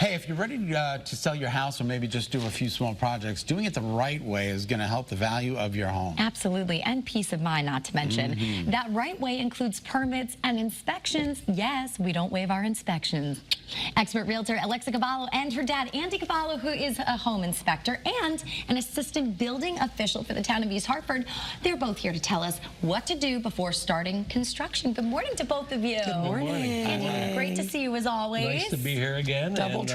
Hey, if you're ready to sell your house or maybe just do a few small projects, doing it the right way is going to help the value of your home. Absolutely, and peace of mind, not to mention. That right way includes permits and inspections. Yes, we don't waive our inspections. Expert realtor Andy Kebalo and her dad, Andy Kebalo, who is a home inspector and an assistant building official for the town of East Hartford. They're both here to tell us what to do before starting construction. Good morning to both of you. Good morning. Andy, great to see you as always. Nice to be here again. Double trouble.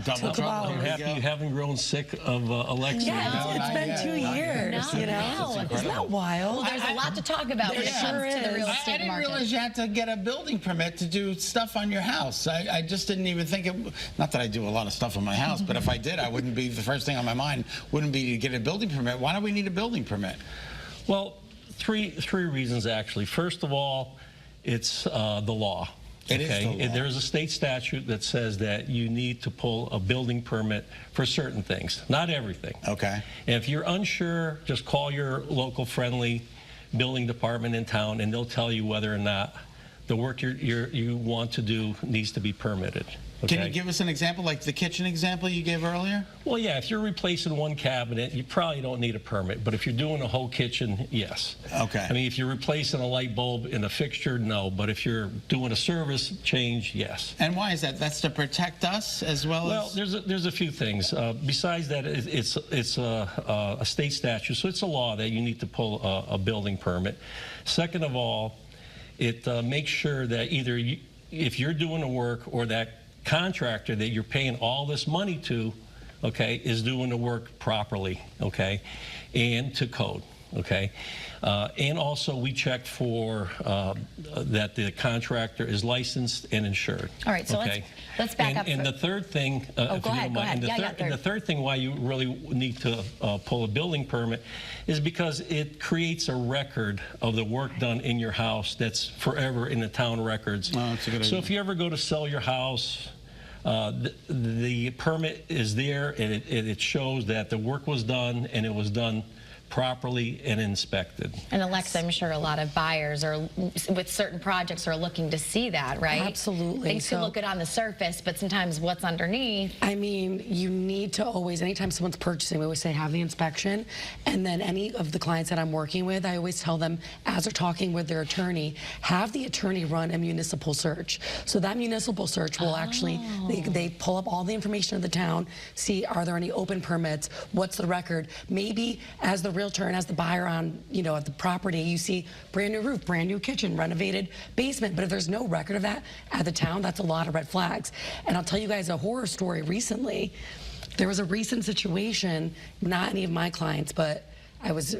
I'm happy you haven't grown sick of Alexa. Yeah, it's been 2 years, you know? Isn't that wild? Well, there's a lot to talk about when it comes to the real estate I didn't market. realize you had to get a building permit to do stuff on your house. I just didn't even think it, not that I do a lot of stuff on my house, but if I did, I wouldn't be, the first thing on my mind wouldn't be to get a building permit. Why do we need a building permit? Well, three reasons actually. First of all, it's the law. It is the law. There's a state statute that says that you need to pull a building permit for certain things, not everything. Okay. And if you're unsure, just call your local friendly building department in town, and they'll tell you whether or not the work you want to do needs to be permitted. Okay? Can you give us an example, like the kitchen example you gave earlier? Well, yeah, if you're replacing one cabinet, you probably don't need a permit. But if you're doing a whole kitchen, yes. Okay. I mean, if you're replacing a light bulb in a fixture, no. But if you're doing a service change, yes. And why is that? That's to protect us as well as... Well, there's a few things. Besides that, it's a state statute, so it's a law that you need to pull a building permit. Second of all, it makes sure that either if you're doing the work or that contractor that you're paying all this money to, okay, is doing the work properly, okay, and to code, okay. And also we check for that the contractor is licensed and insured. All right, so okay? let's back up. And the third thing, go ahead. The third thing why you really need to pull a building permit is because it creates a record of the work done in your house that's forever in the town records. Oh, that's a good idea. So if you ever go to sell your house, the permit is there, and it shows that the work was done and it was done properly and inspected. And Alexa, I'm sure a lot of buyers are, with certain projects, are looking to see that, right? Absolutely. Things can look good on the surface, but sometimes what's underneath. I mean, you need to always, anytime someone's purchasing, we always say have the inspection. And then any of the clients that I'm working with, I always tell them, as they're talking with their attorney, have the attorney run a municipal search. So that municipal search will actually, they pull up all the information of the town, see are there any open permits, what's the record. Maybe as the realtor and as the buyer on, you know, at the property, you see brand new roof, brand new kitchen, renovated basement, but if there's no record of that at the town, that's a lot of red flags. And I'll tell you guys a horror story recently. There was a recent situation, not any of my clients, but I was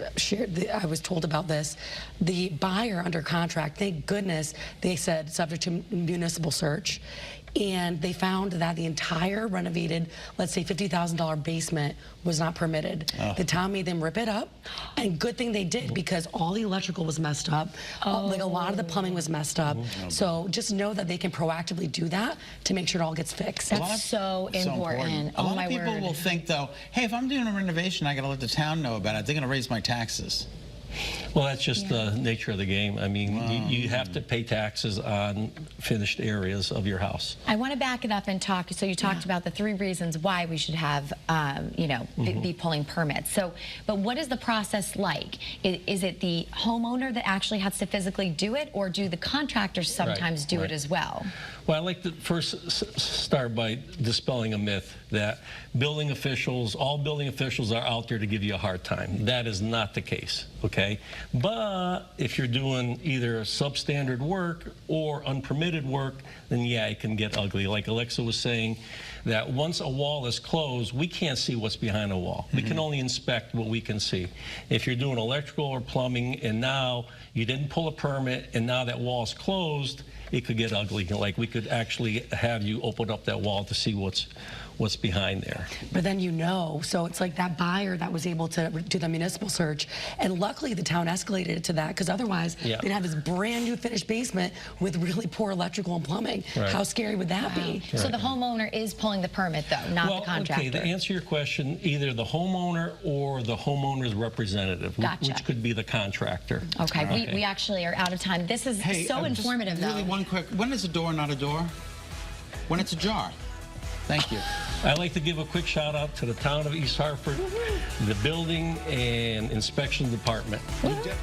told about this. The buyer under contract, thank goodness, they said subject to municipal search, and they found that the entire renovated, let's say $50,000 basement was not permitted. The town made them rip it up, and good thing they did, because all the electrical was messed up. Like a lot of the plumbing was messed up. So just know that they can proactively do that to make sure it all gets fixed. That's so important. A lot of people will think, though, hey, if I'm doing a renovation, I got to let the town know about it. They're going to raise my taxes. Well, that's just the nature of the game. I mean, you have to pay taxes on finished areas of your house. I want to back it up and talk. So you talked about the 3 reasons why we should have, you know, be pulling permits. So, but what is the process like? Is it the homeowner that actually has to physically do it, or do the contractors sometimes do it as well? Well, I'd like to first start by dispelling a myth that building officials, all building officials are out there to give you a hard time. That is not the case, okay? But if you're doing either substandard work or unpermitted work, then yeah, it can get ugly. Like Alexa was saying, that once a wall is closed, we can't see what's behind a wall. We can only inspect what we can see. If you're doing electrical or plumbing and now you didn't pull a permit and now that wall's closed, it could get ugly. Like we could actually have you open up that wall to see what's behind there. But then you know, so it's like that buyer that was able to do the municipal search, and luckily the town escalated it to that, because otherwise they'd have this brand new finished basement with really poor electrical and plumbing. How scary would that be? So the homeowner is pulling the permit, though, not the contractor. Okay, to answer your question, either the homeowner or the homeowner's representative, which could be the contractor. Okay, we actually are out of time. This is so informative, though. Really one quick, when is a door not a door? When it's ajar. Thank you. I'd like to give a quick shout out to the town of East Hartford, the building and inspection department. You did.